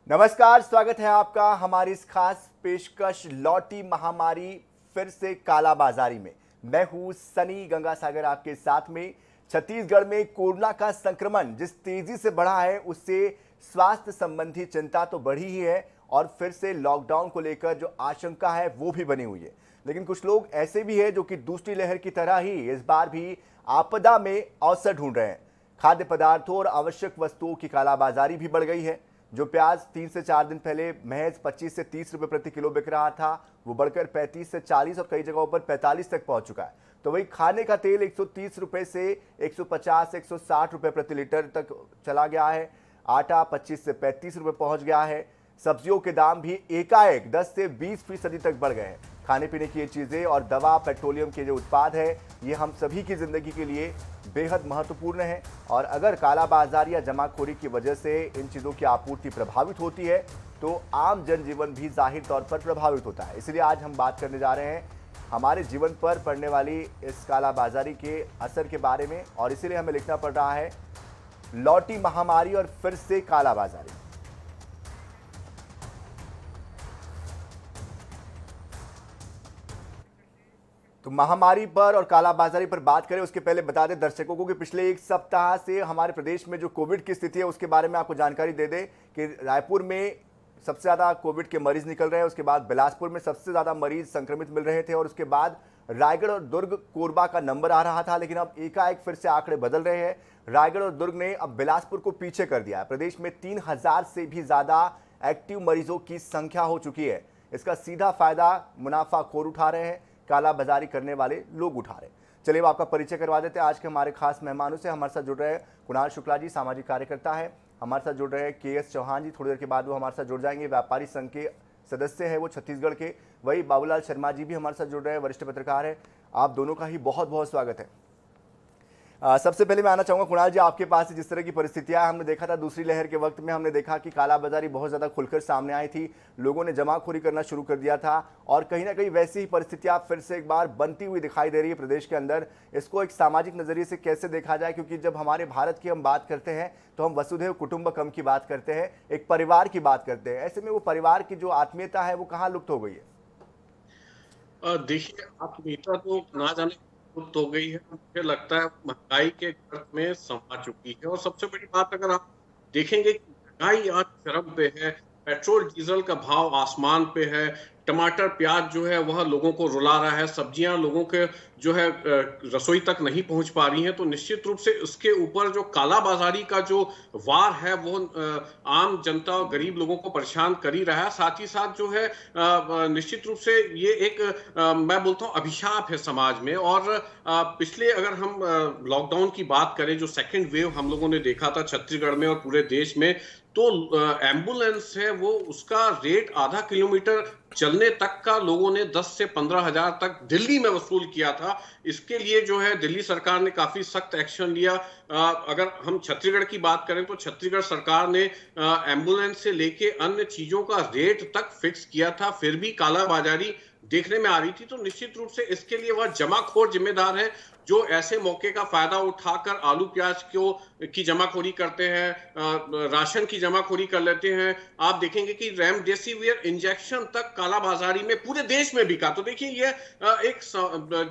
नमस्कार, स्वागत है आपका हमारी इस खास पेशकश लौटी महामारी फिर से कालाबाजारी में। मैं हूं सनी गंगासागर आपके साथ में। छत्तीसगढ़ में कोरोना का संक्रमण जिस तेजी से बढ़ा है उससे स्वास्थ्य संबंधी चिंता तो बढ़ी ही है और फिर से लॉकडाउन को लेकर जो आशंका है वो भी बनी हुई है। लेकिन कुछ लोग ऐसे भी हैं जो कि दूसरी लहर की तरह ही इस बार भी आपदा में अवसर ढूंढ रहे हैं। खाद्य पदार्थों और आवश्यक वस्तुओं की कालाबाजारी भी बढ़ गई है। जो प्याज 3 से 4 दिन पहले महज 25 से 30 रुपए प्रति किलो बिक रहा था वो बढ़कर 35 से 40 और कई जगहों पर 45 तक पहुंच चुका है। तो वही खाने का तेल 130 रुपए से 150 160 रुपए प्रति लीटर तक चला गया है। आटा 25 से 35 रुपए पहुंच गया है। सब्जियों के दाम भी एकाएक 10 से 20% तक बढ़ गए हैं। खाने पीने की ये चीज़ें और दवा, पेट्रोलियम के जो उत्पाद है ये हम सभी की ज़िंदगी के लिए बेहद महत्वपूर्ण है। और अगर कालाबाजारी या जमाखोरी की वजह से इन चीज़ों की आपूर्ति प्रभावित होती है तो आम जनजीवन भी जाहिर तौर पर प्रभावित होता है। इसलिए आज हम बात करने जा रहे हैं हमारे जीवन पर पड़ने वाली इस कालाबाजारी के असर के बारे में। और इसीलिए हमें लिखना पड़ रहा है लौटी महामारी और फिर से कालाबाजारी। तो महामारी पर और कालाबाजारी पर बात करें उसके पहले बता दें दर्शकों को कि पिछले एक सप्ताह से हमारे प्रदेश में जो कोविड की स्थिति है उसके बारे में आपको जानकारी दे दें कि रायपुर में सबसे ज़्यादा कोविड के मरीज निकल रहे हैं। उसके बाद बिलासपुर में सबसे ज़्यादा मरीज संक्रमित मिल रहे थे और उसके बाद रायगढ़ और दुर्ग, कोरबा का नंबर आ रहा था। लेकिन अब एकाएक फिर से आंकड़े बदल रहे हैं। रायगढ़ और दुर्ग ने अब बिलासपुर को पीछे कर दिया है। प्रदेश में 3000 से भी ज़्यादा एक्टिव मरीजों की संख्या हो चुकी है। इसका सीधा फायदा मुनाफाखोर उठा रहे हैं, कालाबाजारी करने वाले लोग उठा रहे हैं। चलिए आपका परिचय करवा देते हैं आज के हमारे खास मेहमानों से। हमारे साथ जुड़ रहे हैं कुणाल शुक्ला जी, सामाजिक कार्यकर्ता है। हमारे साथ जुड़ रहे हैं KS चौहान जी, थोड़ी देर के बाद वो हमारे साथ जुड़ जाएंगे। व्यापारी संघ के सदस्य हैं वो छत्तीसगढ़ के। वही बाबूलाल शर्मा जी भी हमारे साथ जुड़ रहे हैं, वरिष्ठ पत्रकार है। आप दोनों का ही बहुत बहुत स्वागत है। सबसे पहले मैं आना चाहूँगा कुणाल जी आपके पास। जिस तरह की परिस्थितियां हमने देखा था दूसरी लहर के वक्त में, हमने देखा कि कालाबाजारी बहुत ज़्यादा खुलकर सामने आई थी, लोगों ने जमाखोरी करना शुरू कर दिया था और कहीं ना कहीं वैसी ही परिस्थितियां फिर से एक बार बनती हुई दिखाई दे रही है प्रदेश के अंदर। इसको एक सामाजिक नज़रिए से कैसे देखा जाए, क्योंकि जब हमारे भारत की हम बात करते हैं तो हम वसुधैव कुटुंबकम की बात करते हैं, एक परिवार की बात करते हैं। ऐसे में वो परिवार की जो आत्मीयता है वो कहाँ लुप्त हो गई है? देखिए, आत्मीयता तो ना जाने लुप्त हो गई है। मुझे लगता है महंगाई के गर्त में समा चुकी है। और सबसे बड़ी बात, अगर आप देखेंगे कि महंगाई आज चरम पे है, पेट्रोल डीजल का भाव आसमान पे है, टमाटर प्याज जो है वह लोगों को रुला रहा है, सब्जियां लोगों के जो है रसोई तक नहीं पहुंच पा रही हैं। तो निश्चित रूप से उसके ऊपर जो कालाबाजारी का जो वार है वो आम जनता और गरीब लोगों को परेशान कर ही रहा है। साथ ही साथ जो है निश्चित रूप से ये एक मैं बोलता हूँ अभिशाप है समाज में। और पिछले अगर हम लॉकडाउन की बात करें, जो सेकेंड वेव हम लोगों ने देखा था छत्तीसगढ़ में और पूरे देश में, तो एम्बुलेंस है वो उसका रेट आधा किलोमीटर चलने तक का लोगों ने 10 से 15 हजार तक दिल्ली में वसूल किया था। इसके लिए जो है दिल्ली सरकार ने काफी सख्त एक्शन लिया। अगर हम छत्तीसगढ़ की बात करें तो छत्तीसगढ़ सरकार ने एम्बुलेंस से लेके अन्य चीजों का रेट तक फिक्स किया था, फिर भी कालाबाजारी देखने में आ रही थी। तो निश्चित रूप से इसके लिए वह जमाखोर जिम्मेदार है जो ऐसे मौके का फायदा उठाकर आलू प्याज की जमाखोरी करते हैं, राशन की जमाखोरी कर लेते हैं। आप देखेंगे कि रेमडेसिविर इंजेक्शन तक कालाबाजारी में पूरे देश में बिका। तो देखिए ये एक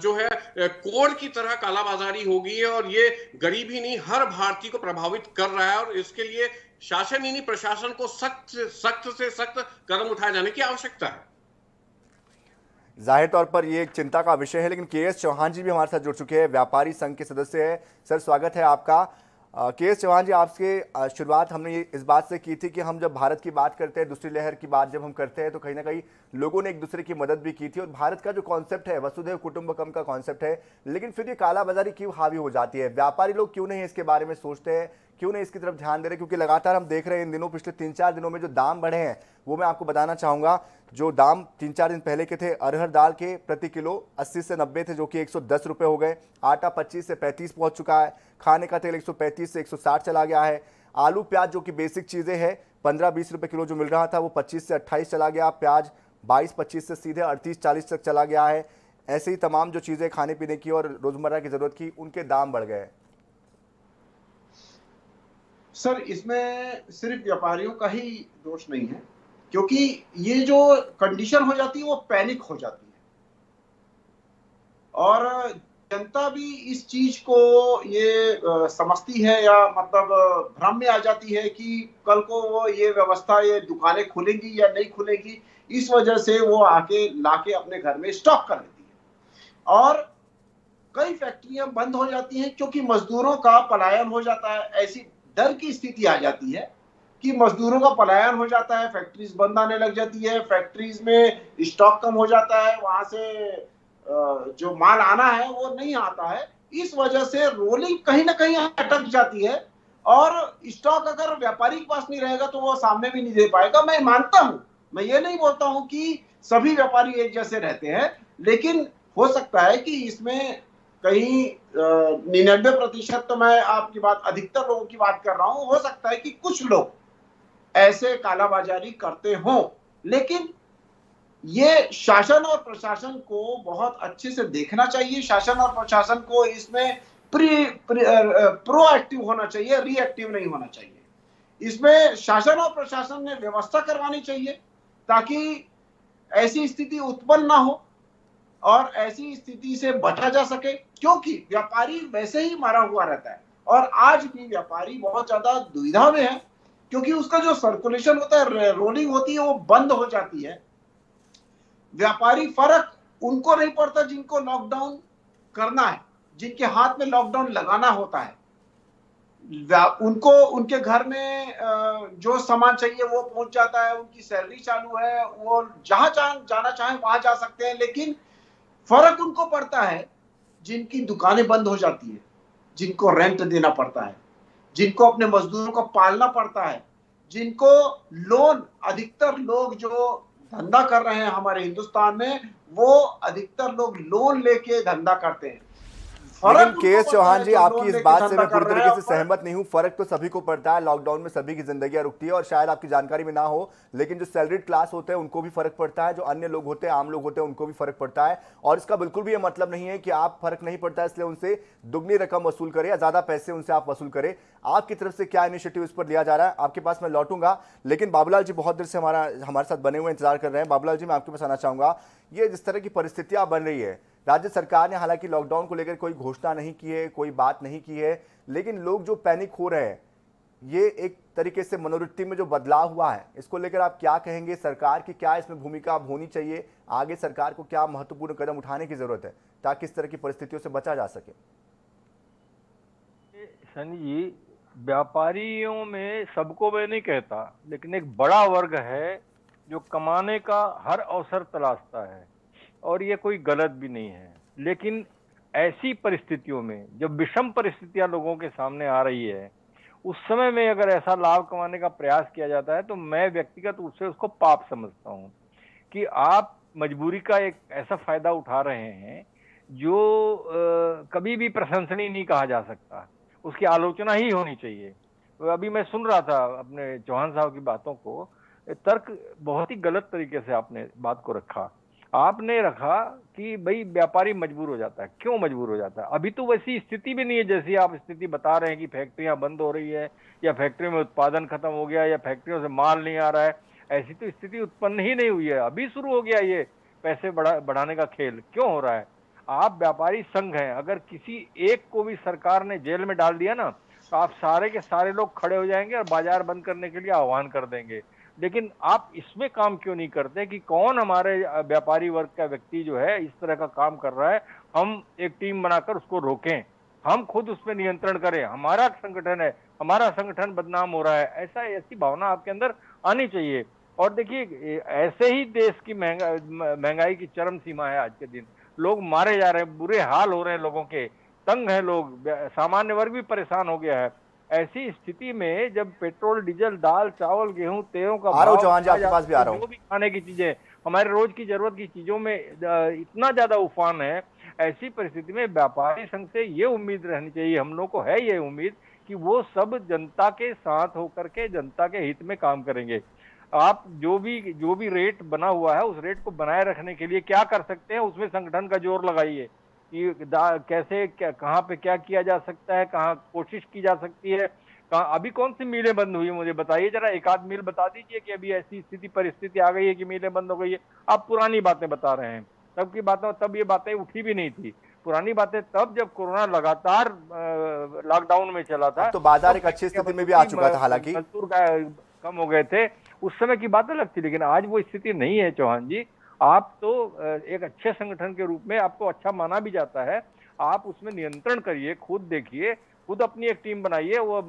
जो है कोड की तरह कालाबाजारी हो गई है और ये गरीब ही नहीं हर भारतीय को प्रभावित कर रहा है। और इसके लिए शासन ही नहीं प्रशासन को सख्त से सख्त कदम उठाए जाने की आवश्यकता है। जाहिर तौर पर ये एक चिंता का विषय है। लेकिन KS चौहान जी भी हमारे साथ जुड़ चुके हैं, व्यापारी संघ के सदस्य हैं। सर स्वागत है आपका। KS चौहान जी, आपसे शुरुआत हमने ये इस बात से की थी कि हम जब भारत की बात करते हैं, दूसरी लहर की बात जब हम करते हैं तो कहीं ना कहीं लोगों ने एक दूसरे की मदद भी की थी और भारत का जो कॉन्सेप्ट है वसुधैव कुटुंबकम का कॉन्सेप्ट है। लेकिन फिर ये कालाबाजारी क्यों हावी हो जाती है? व्यापारी लोग क्यों नहीं इसके बारे में सोचते हैं, क्यों नहीं इसकी तरफ ध्यान दे रहे? क्योंकि लगातार हम देख रहे हैं इन दिनों, पिछले 3-4 दिनों में जो दाम बढ़े हैं वो मैं आपको बताना चाहूँगा। जो दाम 3-4 दिन पहले के थे, अरहर दाल के प्रति किलो 80 से 90 थे जो कि 110 रुपये हो गए। आटा 25 से 35 पहुँच चुका है। खाने का तेल 135 से 160 चला गया है। आलू प्याज जो कि बेसिक चीज़ें हैं 15-20 रुपये किलो जो मिल रहा था वो 25 से 28 चला गया। प्याज 22-25 से सीधे 38-40 तक चला गया है। ऐसे ही तमाम जो चीज़ें खाने पीने की और रोज़मर्रा की ज़रूरत की, उनके दाम बढ़ गए हैं। सर, इसमें सिर्फ व्यापारियों का ही दोष नहीं है, क्योंकि ये जो कंडीशन हो जाती है वो पैनिक हो जाती है, और जनता भी इस चीज को ये समझती है, या मतलब भ्रम में आ जाती है कि कल को वो ये व्यवस्था, ये दुकानें खुलेंगी या नहीं खुलेंगी, इस वजह से वो आके लाके अपने घर में स्टॉक कर लेती है। और कई फैक्ट्रियां बंद हो जाती हैं क्योंकि मजदूरों का पलायन हो जाता है। ऐसी डर की स्थिति आ जाती है कि मजदूरों का पलायन हो जाता है, फैक्ट्रीज बंद आने लग जाती है, फैक्ट्रीज में स्टॉक कम हो जाता है, वहां से जो माल आना है वो नहीं आता है। इस वजह से रोलिंग कहीं ना कहीं अटक जाती है, और स्टॉक अगर व्यापारी के पास नहीं रहेगा तो वो सामने भी नहीं दे पाएगा। मैं मानता हूं, मैं ये नहीं बोलता हूं कि सभी व्यापारी एक जैसे रहते हैं, लेकिन हो सकता है कि इसमें कहीं 99% तो मैं आपकी बात, अधिकतर लोगों की बात कर रहा हूं, हो सकता है कि कुछ लोग ऐसे कालाबाजारी करते हों, लेकिन ये शासन और प्रशासन को बहुत अच्छे से देखना चाहिए। शासन और प्रशासन को इसमें प्रोएक्टिव होना चाहिए, रिएक्टिव नहीं होना चाहिए। इसमें शासन और प्रशासन ने व्यवस्था करवानी चाहिए ताकि ऐसी स्थिति उत्पन्न ना हो और ऐसी स्थिति से बचा जा सके, क्योंकि व्यापारी वैसे ही मारा हुआ रहता है, और आज भी व्यापारी बहुत ज्यादा दुविधा में है, क्योंकि उसका जो सर्कुलेशन होता है, रोलिंग होती है, वो बंद हो जाती है। व्यापारी, फर्क उनको नहीं पड़ता जिनको लॉकडाउन करना है, जिनके हाथ में लॉकडाउन लगाना होता है। उनको उनके घर में जो सामान चाहिए वो पहुंच जाता है, उनकी सैलरी चालू है, वो जहां जाना चाहे वहां जा सकते हैं। लेकिन फर्क उनको पड़ता है जिनकी दुकानें बंद हो जाती है, जिनको रेंट देना पड़ता है, जिनको अपने मजदूरों को पालना पड़ता है, जिनको लोन, अधिकतर लोग जो धंधा कर रहे हैं हमारे हिंदुस्तान में, वो अधिकतर लोग लोन लेके धंधा करते हैं। लेकिन फर्क के उनको एस पड़ता चौहान है जी, जो आपकी लोन इस लेके बात से धंधा मैं कर पूरी रहे तरीके हैं। से सहमत नहीं हूं। फर्क तो सभी को पड़ता है, लॉकडाउन में सभी की जिंदगियां रुकती है और शायद आपकी जानकारी में ना हो, लेकिन जो सैलरीड क्लास होते हैं उनको भी फर्क पड़ता है, जो अन्य लोग होते हैं, आम लोग होते हैं, उनको भी फर्क पड़ता है। और इसका बिल्कुल भी ये मतलब नहीं है कि आप फर्क नहीं पड़ता है इसलिए उनसे दुगनी रकम वसूल करें या ज्यादा पैसे उनसे आप वसूल करें। आपकी तरफ से क्या इनिशिएटिव इस पर लिया जा रहा है, आपके पास मैं लौटूंगा। लेकिन बाबूलाल जी बहुत देर से हमारे साथ बने हुए इंतजार कर रहे हैं। बाबूलाल जी, मैं आपके पास आना चाहूंगा। ये जिस तरह की परिस्थितियां बन रही है, राज्य सरकार ने हालांकि लॉकडाउन को लेकर कोई घोषणा नहीं की है, कोई बात नहीं की है, लेकिन लोग जो पैनिक हो रहे हैं, ये एक तरीके से मनोवृत्ति में जो बदलाव हुआ है, इसको लेकर आप क्या कहेंगे? सरकार की क्या इसमें भूमिका अब होनी चाहिए? आगे सरकार को क्या महत्वपूर्ण कदम उठाने की जरूरत है ताकि इस तरह की परिस्थितियों से बचा जा सके? सनी जी, व्यापारियों में सबको मैं नहीं कहता, लेकिन एक बड़ा वर्ग है जो कमाने का हर अवसर तलाशता है, और ये कोई गलत भी नहीं है। लेकिन ऐसी परिस्थितियों में जब विषम परिस्थितियां लोगों के सामने आ रही है, उस समय में अगर ऐसा लाभ कमाने का प्रयास किया जाता है तो मैं व्यक्तिगत रूप से उसको पाप समझता हूँ कि आप मजबूरी का एक ऐसा फायदा उठा रहे हैं जो कभी भी प्रशंसनीय नहीं कहा जा सकता, उसकी आलोचना ही होनी चाहिए। तो अभी मैं सुन रहा था अपने चौहान साहब की बातों को, तर्क बहुत ही गलत तरीके से आपने बात को रखा। आपने रखा कि भाई व्यापारी मजबूर हो जाता है। क्यों मजबूर हो जाता है? अभी तो वैसी स्थिति भी नहीं है जैसी आप स्थिति बता रहे हैं कि फैक्ट्रियां बंद हो रही है या फैक्ट्री में उत्पादन खत्म हो गया या फैक्ट्रियों से माल नहीं आ रहा है। ऐसी तो स्थिति उत्पन्न ही नहीं हुई है, अभी शुरू हो गया ये पैसे बढ़ाने का खेल। क्यों हो रहा है? आप व्यापारी संघ हैं, अगर किसी एक को भी सरकार ने जेल में डाल दिया ना, तो आप सारे के सारे लोग खड़े हो जाएंगे और बाजार बंद करने के लिए आह्वान कर देंगे। लेकिन आप इसमें काम क्यों नहीं करते कि कौन हमारे व्यापारी वर्ग का व्यक्ति जो है इस तरह का काम कर रहा है, हम एक टीम बनाकर उसको रोकें, हम खुद उस पर नियंत्रण करें। हमारा संगठन है, हमारा संगठन बदनाम हो रहा है, ऐसी भावना आपके अंदर आनी चाहिए। और देखिए, ऐसे ही देश की महंगाई की चरम सीमा है आज के दिन। लोग मारे जा रहे हैं, बुरे हाल हो रहे हैं, लोगों के तंग है लोग, सामान्य वर्ग भी परेशान हो गया है। ऐसी स्थिति में जब पेट्रोल, डीजल, दाल, चावल, गेहूं, तेलों का आ रहा हूं भाव चौहान जी, आपके पास भी आ रहा हूं। जो भी खाने की चीजें, हमारे रोज की जरूरत की चीजों में इतना ज्यादा उफान है, ऐसी परिस्थिति में व्यापारी संघ से ये उम्मीद रहनी चाहिए, हम लोग को है ये उम्मीद कि वो सब जनता के साथ होकर के जनता के हित में काम करेंगे। आप जो भी रेट बना हुआ है उस रेट को बनाए रखने के लिए क्या कर सकते हैं, उसमें संगठन का जोर लगाइए कि कैसे कहाँ पे क्या किया जा सकता है, कहाँ कोशिश की जा सकती है अभी कौन सी मिलें बंद हुई, मुझे बताइए जरा, एक आध मिल बता दीजिए कि अभी ऐसी स्थिति परिस्थिति आ गई है कि मिलें बंद हो गई है। आप पुरानी बातें बता रहे हैं, तब की बातें, तब ये बातें उठी भी नहीं थी। पुरानी बातें तब जब कोरोना लगातार लॉकडाउन में चला था, अब तो बाजार एक अच्छी स्थिति में भी आ चुका था हालांकि। मजदूर कम हो गए थे, उस समय की बातें लगती, लेकिन आज वो स्थिति नहीं है चौहान जी। आप तो एक अच्छे संगठन के रूप में आपको अच्छा माना भी जाता है, आप उसमें नियंत्रण करिए, खुद देखिए, खुद अपनी एक टीम बनाइए, वो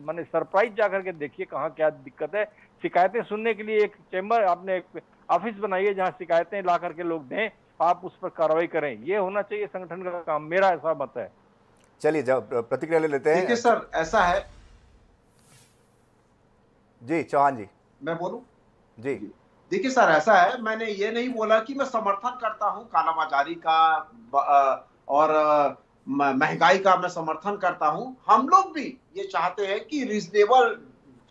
माने सरप्राइज जाकर के देखिए कहाँ क्या दिक्कत है। शिकायतें सुनने के लिए एक चैम्बर, आपने एक ऑफिस बनाइए जहाँ शिकायतें ला करके लोग दें, आप उस पर कार्रवाई करें। ये होना चाहिए संगठन का काम, मेरा ऐसा मत है। चलिए जब प्रतिक्रिया ले लेते हैं। देखिए सर, ऐसा है, जी चौहान जी, मैं बोलूं? जी देखिए सर, ऐसा है, मैंने ये नहीं बोला कि मैं समर्थन करता हूं कालाबाजारी का और महंगाई का मैं समर्थन करता हूं। हम लोग भी ये चाहते हैं कि रीजनेबल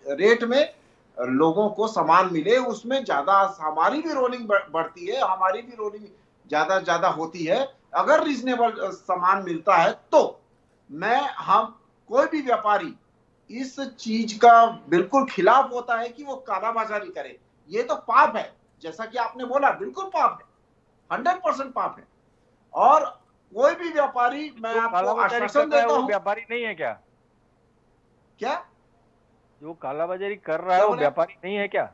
रेट में लोगों को सामान मिले, उसमें ज्यादा हमारी भी रोलिंग बढ़ती है, हमारी भी रोलिंग ज्यादा होती है। अगर रीजनेबल सामान मिलता है तो हम कोई भी व्यापारी इस चीज का बिल्कुल खिलाफ होता है कि वो कालाबाजारी करे। ये तो पाप है, जैसा कि आपने बोला, बिल्कुल पाप है, 100% पाप है। और कोई भी व्यापारी, मैं आपको आश्वासन देता हूं, व्यापारी नहीं है क्या? क्या जो कालाबाजारी कर रहा है वो व्यापारी नहीं है क्या?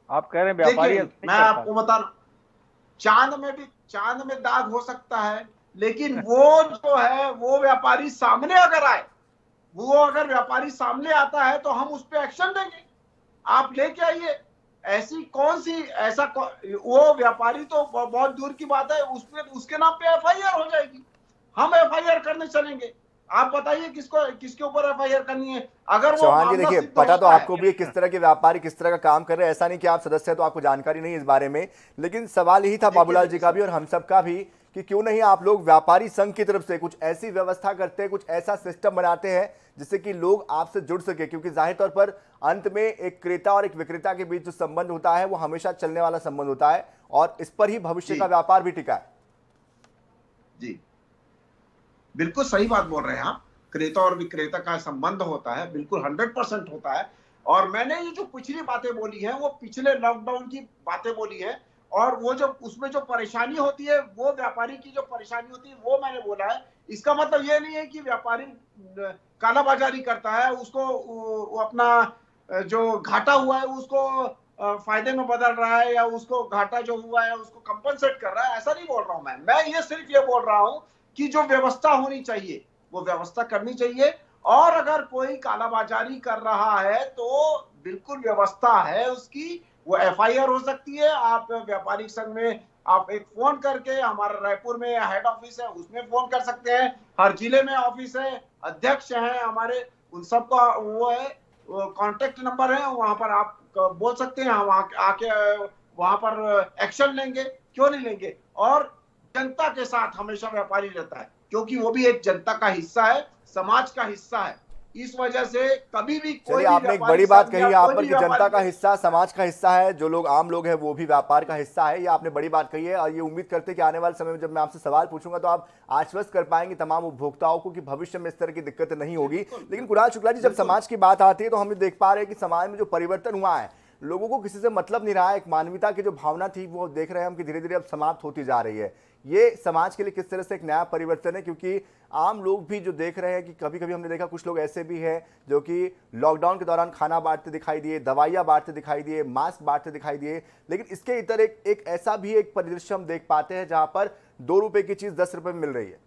आप कह रहे हैं व्यापारी? मैं आपको बता रहा हूं, चांद में दाग हो सकता है, लेकिन वो जो है वो व्यापारी सामने अगर आए, वो अगर व्यापारी सामने आता है तो हम उस पर एक्शन लेंगे। आप लेके आइए, ऐसी कौन सी, ऐसा वो व्यापारी तो बहुत दूर की बात है, उसमें उसके नाम पे एफआईआर हो जाएगी, हम एफआईआर करने चलेंगे। आप बताइए किसके ऊपर एफआईआर करनी है? अगर चौहान जी देखिए, पता तो आपको भी किस तरह के व्यापारी किस तरह का काम कर रहे हैं, ऐसा नहीं कि आप सदस्य हैं तो आपको जानकारी नहीं है इस बारे में, लेकिन सवाल यही था बाबूलाल जी का भी और हम सब का भी कि क्यों नहीं आप लोग व्यापारी संघ की तरफ से कुछ ऐसी व्यवस्था करते हैं, कुछ ऐसा सिस्टम बनाते हैं जिससे कि लोग आपसे जुड़ सके, क्योंकि जाहिर तौर पर अंत में एक क्रेता और एक विक्रेता के बीच जो संबंध होता है वो हमेशा चलने वाला संबंध होता है और इस पर ही भविष्य का व्यापार भी टिका है। जी बिल्कुल सही बात बोल रहे हैं आप, क्रेता और विक्रेता का संबंध होता है, बिल्कुल 100% होता है। और मैंने ये जो पिछली बातें बोली हैं वो पिछले लॉकडाउन की बातें बोली है, और वो जो उसमें जो परेशानी होती है, वो व्यापारी की जो परेशानी होती है वो मैंने बोला है। इसका मतलब ये नहीं है कि व्यापारी कालाबाजारी करता है, उसको वो अपना जो घाटा हुआ है उसको फायदे में बदल रहा है, या उसको घाटा जो हुआ है उसको कंपनसेट कर रहा है, ऐसा नहीं बोल रहा हूं मैं ये सिर्फ ये बोल रहा हूं कि जो व्यवस्था होनी चाहिए वो व्यवस्था करनी चाहिए। और अगर कोई कालाबाजारी कर रहा है तो बिल्कुल व्यवस्था है उसकी, वो एफआईआर हो सकती है। आप व्यापारिक संघ में आप एक फोन करके, हमारा रायपुर में हेड ऑफिस है उसमें फोन कर सकते हैं, हर जिले में ऑफिस है, अध्यक्ष हैं हमारे, उन सबका वो है, कांटेक्ट नंबर है, वहां पर आप बोल सकते हैं, हम आके वहां पर एक्शन लेंगे, क्यों नहीं लेंगे। और जनता के साथ हमेशा व्यापारी रहता है, क्योंकि वो भी एक जनता का हिस्सा है, समाज का हिस्सा है। इस वजह से कभी भी कोई, आपने एक बड़ी बात कही यहाँ पर कि जनता का हिस्सा, समाज का हिस्सा है, जो लोग आम लोग हैं वो भी व्यापार का हिस्सा है, ये आपने बड़ी बात कही है। और ये उम्मीद करते हैं कि आने वाले समय में जब मैं आपसे सवाल पूछूंगा तो आप आश्वस्त कर पाएंगे तमाम उपभोक्ताओं को कि भविष्य में इस तरह की दिक्कत नहीं होगी। लेकिन कुणाल शुक्ला जी, जब समाज की बात आती है तो हम देख पा रहे हैं कि समाज में जो परिवर्तन हुआ है, लोगों को किसी से मतलब नहीं रहा है, एक मानवीयता की जो भावना थी वो देख रहे हैं हम कि धीरे धीरे अब समाप्त होती जा रही है। ये समाज के लिए किस तरह से एक नया परिवर्तन है, क्योंकि आम लोग भी जो देख रहे हैं कि कभी कभी हमने देखा कुछ लोग ऐसे भी हैं जो कि लॉकडाउन के दौरान खाना बांटते दिखाई दिए, दवाइयाँ बांटते दिखाई दिए, मास्क बांटते दिखाई दिए, लेकिन इसके इतर एक ऐसा भी एक परिदृश्य हम देख पाते हैं जहां पर 2 रुपए की चीज 10 रुपए में मिल रही है।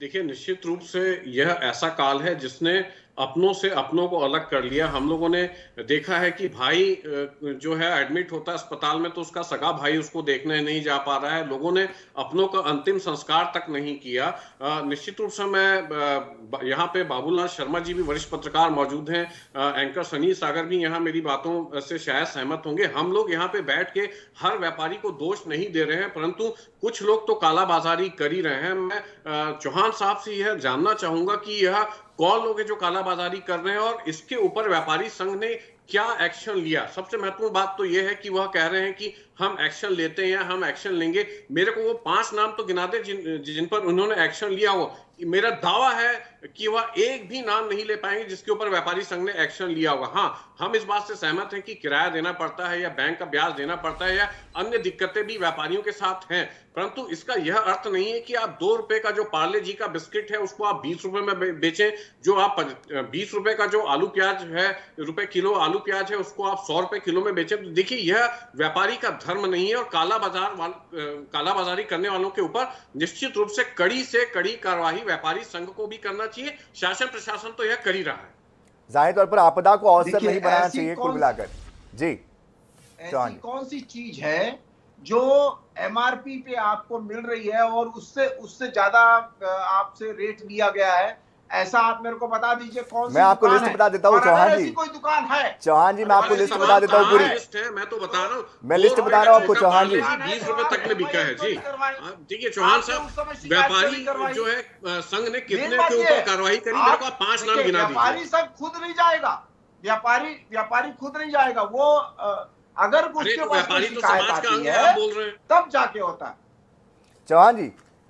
देखिए, निश्चित रूप से यह ऐसा काल है जिसने अपनों से अपनों को अलग कर लिया। हम लोगों ने देखा है कि भाई जो है एडमिट होता है अस्पताल में तो उसका सगा भाई उसको देखने नहीं जा पा रहा है, लोगों ने अपनों का अंतिम संस्कार तक नहीं किया। निश्चित रूप से मैं यहाँ पे बाबूलाल शर्मा जी भी वरिष्ठ पत्रकार मौजूद हैं, एंकर सनी सागर भी यहाँ मेरी बातों से शायद सहमत होंगे। हम लोग यहाँ पे बैठ के हर व्यापारी को दोष नहीं दे रहे हैं, परंतु कुछ लोग तो कालाबाजारी कर ही रहे हैं। मैं चौहान साहब से यह जानना चाहूंगा कि यह कौन लोग हैं जो कालाबाजारी कर रहे हैं और इसके ऊपर व्यापारी संघ ने क्या एक्शन लिया? सबसे महत्वपूर्ण बात तो यह है कि वह कह रहे हैं कि हम एक्शन लेते हैं या हम एक्शन लेंगे। मेरे को वो 5 नाम तो गिना दे जिन पर उन्होंने एक्शन लिया हो। मेरा दावा है कि वह एक भी नाम नहीं ले पाएंगे जिसके ऊपर व्यापारी संघ ने एक्शन लिया होगा। हाँ, हम इस बात से सहमत हैं कि किराया देना पड़ता है या बैंक का ब्याज देना पड़ता है या अन्य दिक्कतें भी व्यापारियों के साथ हैं, परंतु इसका यह अर्थ नहीं है कि आप 2 रुपए का जो पार्ले जी का बिस्किट है उसको आप 20 रुपए में बेचें, जो आप 20 रुपए का जो आलू प्याज है, रुपए किलो आलू प्याज है, उसको आप 100 रुपए किलो में बेचें। तो देखिए, यह व्यापारी का धर्म नहीं है और कालाबाजारी करने वालों के ऊपर निश्चित रूप से कड़ी कार्रवाई व्यापारी संघ को भी करना चाहिए। शासन प्रशासन तो यह कर ही रहा है। जाहिर तौर पर आपदा को अवसर देखिए, नहीं बनाना ऐसी चाहिए कुल कौन- मिलाकर। जी ऐसी कौन सी चीज है जो एमआरपी पे आपको मिल रही है और उससे उससे ज्यादा आपसे रेट लिया गया है? ऐसा आप मेरे को बता दीजिए कौन सी मैं आपको दुकान लिस्ट है? बता देता हूँ और अगर चौहान जी। ऐसी कोई दुकान है, चौहान जी, मैं आपको अरे लिस्ट सवाल बता देता हूँ कहाँ पूरी। है? लिस्ट है, मैं तो बता रहा हूँ। मैं लिस्ट 2 बता रहा हूँ आपको रुपए का चौहान जी। पार्ले 20 रुपए तक में बिका है जी। देखिए चौहान साहब, व्यापारी जो है संघ ने कितने के ऊपर कार्रवाई करी? मेरे को आप 5 नाम गिना व्यापारी दीजिए। सब खुद नहीं जाएगा, व्यापारी खुद नहीं जाएगा। वो अगर अरे उसके तो पास व्यापारी कोई तो शिकायत समाज का आती अंग है है, आप बोल रहे हैं। तब जाके होता है। चौहान जी,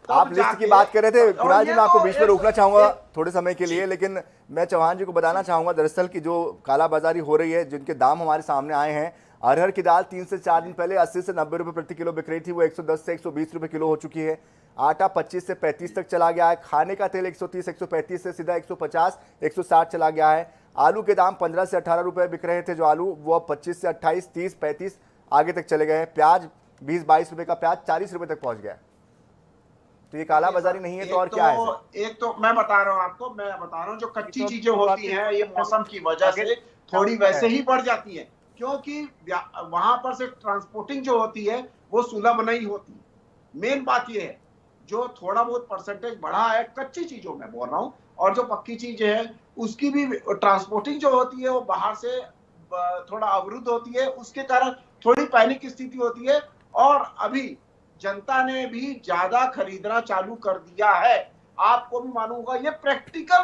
तब आप लिस्ट की जाके- बात कर रहे थे। और कुणाल जी, ये मैं आपको तो बीच में एक- रोकना चाहूंगा एक- थोड़े समय के लिए, लेकिन मैं चौहान जी को बताना चाहूंगा दरअसल कि जो कालाबाजारी हो रही है, जिनके दाम हमारे सामने आए हैं, अरहर की दाल 3 से 4 दिन पहले 80 से 90 रुपए प्रति किलो बिक रही थी, वो 110 से 120 रुपए किलो हो चुकी है। आटा 25 से 35 तक चला गया है। खाने का तेल 130 135 से सीधा 150 160 चला गया है। आलू के दाम 15 से 18 रुपए बिक रहे थे जो आलू, वो अब 25 से 28 30 35 आगे तक चले गए हैं। प्याज 20-22 रुपए का प्याज 40 रुपए तक पहुंच गया है। तो ये काला बाजारी नहीं है तो और क्या है सर? एक तो मैं बता रहा हूँ जो कच्ची चीजें होती हैं ये मौसम की वजह से थोड़ी वैसे ही बढ़ जाती है, क्योंकि वहां पर से ट्रांसपोर्टिंग जो होती है वो सुलभ नहीं होती। मेन बात ये है, जो थोड़ा बहुत परसेंटेज बढ़ा है कच्ची चीजों में बोल रहा हूँ, और जो पक्की चीजें हैं उसकी भी ट्रांसपोर्टिंग जो होती है वो बाहर से थोड़ा अवरुद्ध होती है, उसके कारण थोड़ी पैनिक की स्थिति होती है। और अभी जनता ने भी ज्यादा खरीदना चालू कर दिया है। आपको भी मालूम होगा, ये प्रैक्टिकल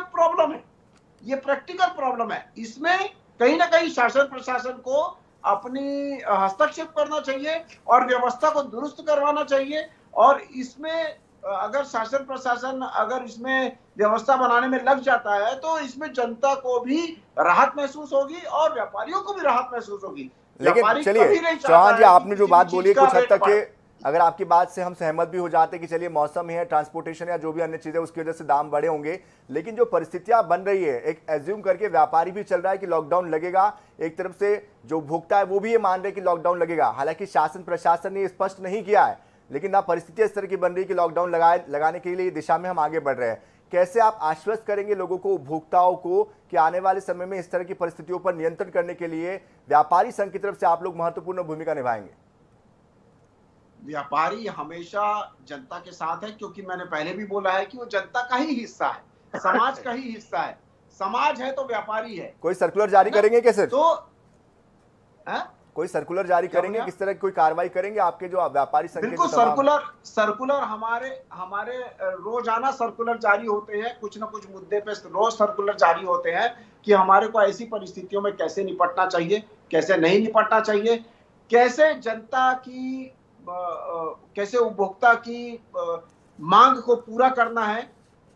प्रॉब्लम है। इसमें कहीं ना कहीं शासन प्रशासन को अपनी हस्तक्षेप करना चाहिए और व्यवस्था को दुरुस्त करवाना चाहिए। और इसमें अगर शासन प्रशासन अगर इसमें व्यवस्था बनाने में लग जाता है तो इसमें जनता को भी राहत महसूस होगी और व्यापारियों को भी राहत महसूस होगी। लेकिन चलिए चौहान जी, आपने जो बात बोली कुछ हद तक के अगर आपकी बात से हम सहमत भी हो जाते कि चलिए मौसम है, ट्रांसपोर्टेशन या जो भी अन्य चीजें उसकी वजह से दाम बढ़े होंगे, लेकिन जो परिस्थितियां बन रही है, एक एज्यूम करके व्यापारी भी चल रहा है कि लॉकडाउन लगेगा, एक तरफ से जो उपभोक्ता है वो भी ये मान रहे कि लॉकडाउन लगेगा। हालांकि शासन प्रशासन ने स्पष्ट नहीं किया है, लेकिन ना परिस्थितियां इस तरह की बन रही कि लॉकडाउन लगाने के लिए दिशा में हम आगे बढ़ रहे हैं। कैसे आप आश्वस्त करेंगे लोगों को, उपभोक्ताओं को, कि आने वाले समय में इस तरह की परिस्थितियों पर नियंत्रण करने के लिए व्यापारी संघ की तरफ से आप लोग महत्वपूर्ण भूमिका निभाएंगे? व्यापारी हमेशा जनता के साथ है, क्योंकि मैंने पहले भी बोला है कि वो जनता का ही हिस्सा है, समाज का ही हिस्सा है। समाज है तो व्यापारी है। कोई सर्कुलर जारी करेंगे क्या सर? तो कोई सर्कुलर जारी करेंगे, किस तरह की कोई कार्रवाई करेंगे आपके जो व्यापारी संघ? बिल्कुल, सर्कुलर हमारे रोजाना सर्कुलर जारी होते हैं, कुछ ना कुछ मुद्दे पे रोज सर्कुलर जारी होते हैं कि हमारे को ऐसी परिस्थितियों में कैसे निपटना चाहिए, कैसे नहीं निपटना चाहिए, कैसे जनता की कैसे उपभोक्ता की मांग को पूरा करना है,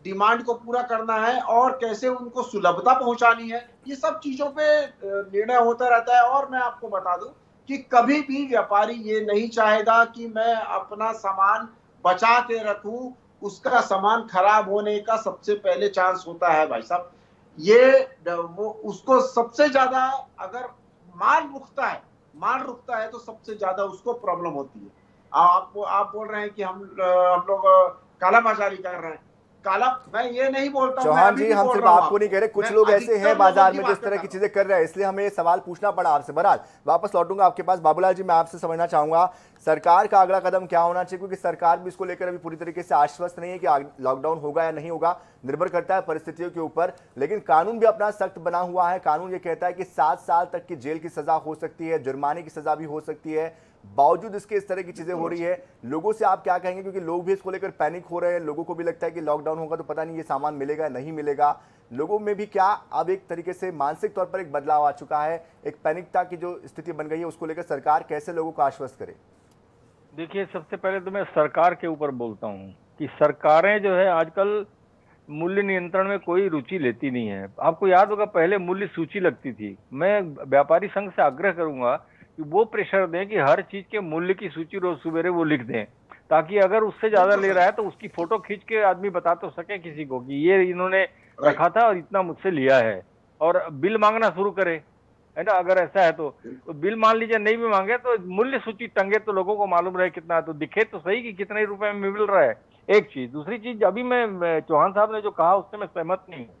डिमांड को पूरा करना है, और कैसे उनको सुलभता पहुंचानी है। ये सब चीजों पे निर्णय होता रहता है। और मैं आपको बता दूं कि कभी भी व्यापारी ये नहीं चाहेगा कि मैं अपना सामान बचा के रखूं, उसका सामान खराब होने का सबसे पहले चांस होता है भाई साहब। ये वो उसको सबसे ज्यादा, अगर माल रुकता है तो सबसे ज्यादा उसको प्रॉब्लम होती है। आप बोल रहे हैं कि हम लोग कालाबाजारी कर रहे हैं। मैं ये नहीं बोलता हूं, चौहान जी, हम सिर्फ आपको नहीं कह रहे, कुछ लोग ऐसे हैं बाजार में जो इस तरह की चीजें कर रहे हैं, इसलिए हमें ये सवाल पूछना पड़ा आपसे। बहरहाल वापस लौटूंगा आपके पास। बाबूलाल जी, मैं आपसे समझना चाहूंगा सरकार का अगला कदम क्या होना चाहिए, क्योंकि सरकार भी इसको लेकर अभी पूरी तरीके से आश्वस्त नहीं है कि लॉकडाउन होगा या नहीं होगा, निर्भर करता है परिस्थितियों के ऊपर। लेकिन कानून भी अपना सख्त बना हुआ है। कानून ये कहता है कि 7 साल तक की जेल की सजा हो सकती है, जुर्माने की सजा भी हो सकती है, बावजूद इसके इस तरह की चीजें हो रही है, लोगों से आप क्या कहेंगे? क्योंकि लोग भी इसको लेकर पैनिक हो रहे हैं, लोगों को भी लगता है कि लॉकडाउन होगा तो पता नहीं ये सामान मिलेगा नहीं मिलेगा। लोगों में भी क्या अब एक तरीके से मानसिक तौर पर एक बदलाव आ चुका है, एक पैनिकता की जो स्थिति बन गई है, उसको लेकर सरकार कैसे लोगों को आश्वस्त करे? देखिए, सबसे पहले तो मैं सरकार के ऊपर बोलता हूँ कि सरकारें जो है आजकल मूल्य नियंत्रण में कोई रुचि लेती नहीं है। आपको याद होगा पहले मूल्य सूची लगती थी। मैं व्यापारी संघ से आग्रह करूंगा कि वो प्रेशर दें कि हर चीज के मूल्य की सूची रोज सवेरे वो लिख दें, ताकि अगर उससे ज्यादा ले रहा है तो उसकी फोटो खींच के आदमी बता तो सके किसी को कि ये इन्होंने रखा था और इतना मुझसे लिया है, और बिल मांगना शुरू करे, है ना। अगर ऐसा है तो बिल मान लीजिए नहीं भी मांगे तो मूल्य सूची टंगे तो लोगों को मालूम रहे कितना है, तो दिखे तो सही कि कितने रुपए में मिल रहा है। एक चीज। दूसरी चीज, अभी मैं चौहान साहब ने जो कहा उससे मैं सहमत नहीं हूँ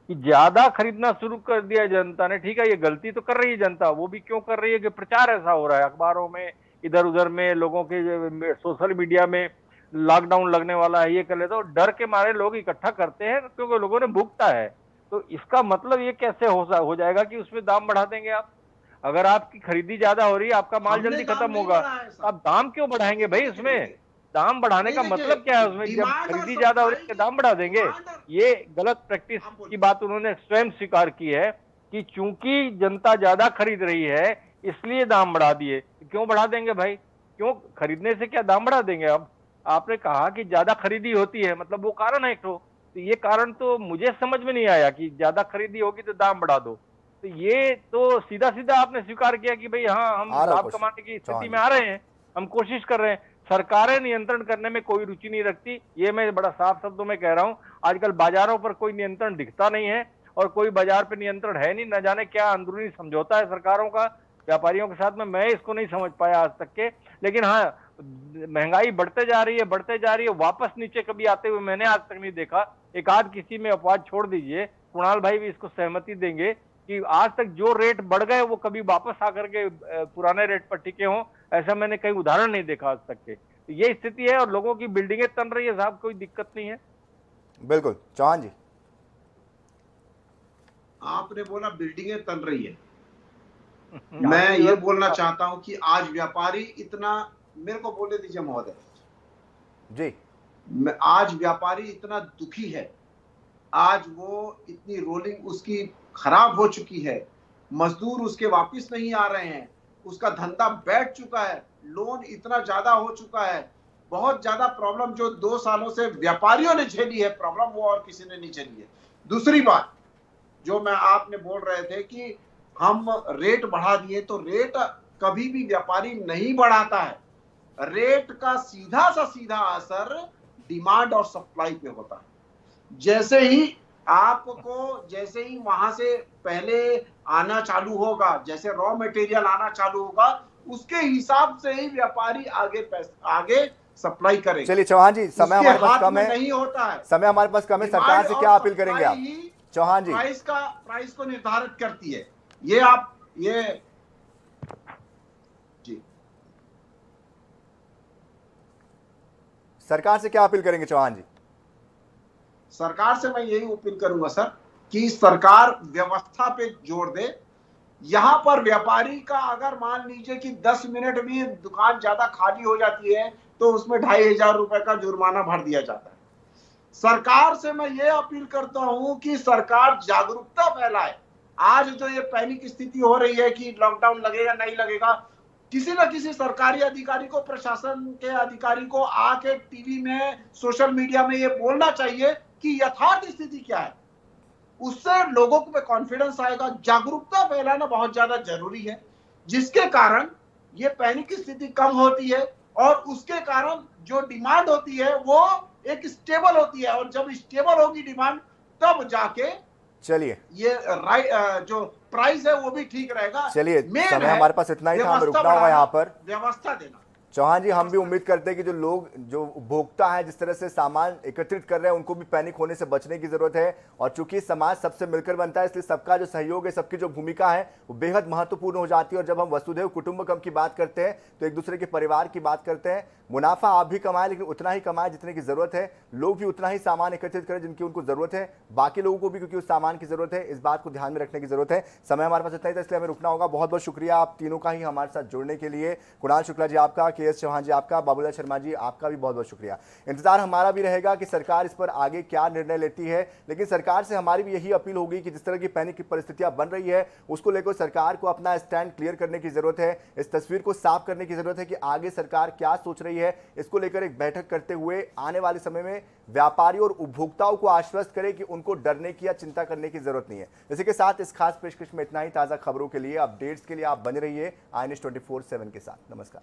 कि ज्यादा खरीदना शुरू कर दिया जनता ने। ठीक है, ये गलती तो कर रही है जनता, वो भी क्यों कर रही है कि प्रचार ऐसा हो रहा है अखबारों में, इधर उधर में, लोगों के सोशल मीडिया में लॉकडाउन लगने वाला है, ये कर ले, तो डर के मारे लोग इकट्ठा करते हैं क्योंकि लोगों ने भुगता है। तो इसका मतलब ये कैसे हो जाएगा कि उसमें दाम बढ़ा देंगे आप? अगर आपकी खरीदी ज्यादा हो रही है, आपका माल जल्दी खत्म होगा, आप दाम क्यों बढ़ाएंगे भाई? उसमें दाम बढ़ाने का मतलब क्या है? उसमें जब खरीदी ज्यादा हो रही है दाम बढ़ा देंगे? ये गलत प्रैक्टिस की बात उन्होंने स्वयं स्वीकार की है कि चूंकि जनता ज्यादा खरीद रही है इसलिए दाम बढ़ा दिए। क्यों बढ़ा देंगे भाई? क्यों? खरीदने से क्या दाम बढ़ा देंगे? अब आपने कहा कि ज्यादा खरीदी होती है, मतलब वो कारण है एक तो ये कारण तो मुझे समझ में नहीं आया कि ज्यादा खरीदी होगी तो दाम बढ़ा दो। तो ये तो सीधा सीधा आपने स्वीकार किया कि भाई हाँ, हम लाभ कमाने की स्थिति में आ रहे हैं, हम कोशिश कर रहे हैं। सरकारें नियंत्रण करने में कोई रुचि नहीं रखती, ये मैं बड़ा साफ शब्दों में कह रहा हूं। आजकल बाजारों पर कोई नियंत्रण दिखता नहीं है और कोई बाजार पे नियंत्रण है नहीं। न जाने क्या अंदरूनी समझौता है सरकारों का व्यापारियों के साथ में, मैं इसको नहीं समझ पाया आज तक के। लेकिन हाँ, महंगाई बढ़ते जा रही है, वापस नीचे कभी आते हुए मैंने आज तक नहीं देखा। एक आध किसी में अपवाद छोड़ दीजिए, कुणाल भाई भी इसको सहमति देंगे कि आज तक जो रेट बढ़ गए वो कभी वापस आकर के पुराने रेट पर टिके हों, ऐसा मैंने कई उदाहरण नहीं देखा आज तक के। तो ये स्थिति है और लोगों की बिल्डिंगें तन रही है साहब, कोई दिक्कत नहीं है। बिल्कुल। चौहान जी, आपने बोला बिल्डिंगें तन रही है, मैं ये बोलना चाहता हूं कि आज व्यापारी इतना, मेरे को बोलने दीजिए महोदय जी, आज व्यापारी इतना दुखी है, आज वो इतनी रोलिंग उसकी खराब हो चुकी है, मजदूर उसके वापस नहीं आ रहे हैं, उसका धंधा बैठ चुका है, लोन इतना ज्यादा हो चुका है, बहुत ज्यादा प्रॉब्लम जो 2 सालों से व्यापारियों ने झेली है प्रॉब्लम, वो और किसी ने नहीं झेली है। दूसरी बात जो मैं आपने बोल रहे थे कि हम रेट बढ़ा दिए, तो रेट कभी भी व्यापारी नहीं बढ़ाता है। रेट का सीधा सा सीधा असर डिमांड और सप्लाई पे होता है। जैसे ही वहां से पहले आना चालू होगा, जैसे रॉ मटेरियल आना चालू होगा, उसके हिसाब से ही व्यापारी आगे सप्लाई करेगा। चलिए चौहान जी, समय हमारे पास कम है, नहीं होता है, समय हमारे पास कम है। सरकार से क्या अपील करेंगे आप चौहान जी? प्राइस को निर्धारित करती है ये जी, सरकार से क्या अपील करेंगे चौहान जी? सरकार से मैं यही अपील करूंगा सर कि सरकार व्यवस्था पे जोर दे। यहां पर व्यापारी का अगर मान लीजिए कि 10 मिनट में दुकान ज्यादा खाली हो जाती है तो उसमें 2500 रुपए का जुर्माना भर दिया जाता है। सरकार से मैं ये अपील करता हूं कि सरकार जागरूकता फैलाए। आज जो ये पैनिक स्थिति हो रही है कि लॉकडाउन लगेगा नहीं लगेगा, किसी न किसी सरकारी अधिकारी को, प्रशासन के अधिकारी को आके टीवी में, सोशल मीडिया में ये बोलना चाहिए कि यथार्थ स्थिति क्या है। उससे लोगों को कॉन्फिडेंस आएगा। जागरूकता फैलाना बहुत ज्यादा जरूरी है, जिसके कारण ये पैनिक स्थिति कम होती है और उसके कारण जो डिमांड होती है वो एक स्टेबल होती है, और जब स्टेबल होगी डिमांड तब जाके चलिए ये जो प्राइस है वो भी ठीक रहेगा। चलिए, समय हमारे पास इतना ही था, हमें रुकना होगा यहाँ पर। व्यवस्था देना। चौहान जी, हम भी उम्मीद करते हैं कि जो लोग, जो उपभोक्ता हैं, जिस तरह से सामान एकत्रित कर रहे हैं, उनको भी पैनिक होने से बचने की जरूरत है। और चूंकि समाज सबसे मिलकर बनता है, इसलिए सबका जो सहयोग है, सबकी जो भूमिका है, वो बेहद महत्वपूर्ण हो जाती है। और जब हम वसुधैव कुटुंबकम की बात करते हैं तो एक दूसरे के परिवार की बात करते हैं, मुनाफा आप भी कमाएं, लेकिन उतना ही कमाएं जितने की जरूरत है। लोग भी उतना ही सामान एकत्रित करें जिनकी उनको जरूरत है, बाकी लोगों को भी क्योंकि उस सामान की जरूरत है। इस बात को ध्यान में रखने की जरूरत है। समय हमारे पास इतना ही था, इसलिए हमें रुकना होगा। बहुत बहुत शुक्रिया आप तीनों का ही हमारे साथ जुड़ने के लिए। कुणाल शुक्ला जी आपका, KS चौहान जी आपका, बाबूलाल शर्मा जी आपका भी बहुत बहुत शुक्रिया। इंतजार हमारा भी रहेगा कि सरकार इस पर आगे क्या निर्णय लेती है, लेकिन सरकार से हमारी भी यही अपील होगी कि जिस तरह की पैनिक की परिस्थितियां बन रही है उसको लेकर सरकार को अपना स्टैंड क्लियर करने की जरूरत है। इस तस्वीर को साफ करने की जरूरत है कि आगे सरकार क्या सोच रही है। इसको लेकर एक बैठक करते हुए आने वाले समय में व्यापारी और उपभोक्ताओं को आश्वस्त करे कि उनको डरने की या चिंता करने की जरूरत नहीं है। इसी के साथ इस खास पेशकश में इतना ही। ताजा खबरों के लिए, अपडेट्स के लिए आप बने रहिए INS 24/7 के साथ। नमस्कार।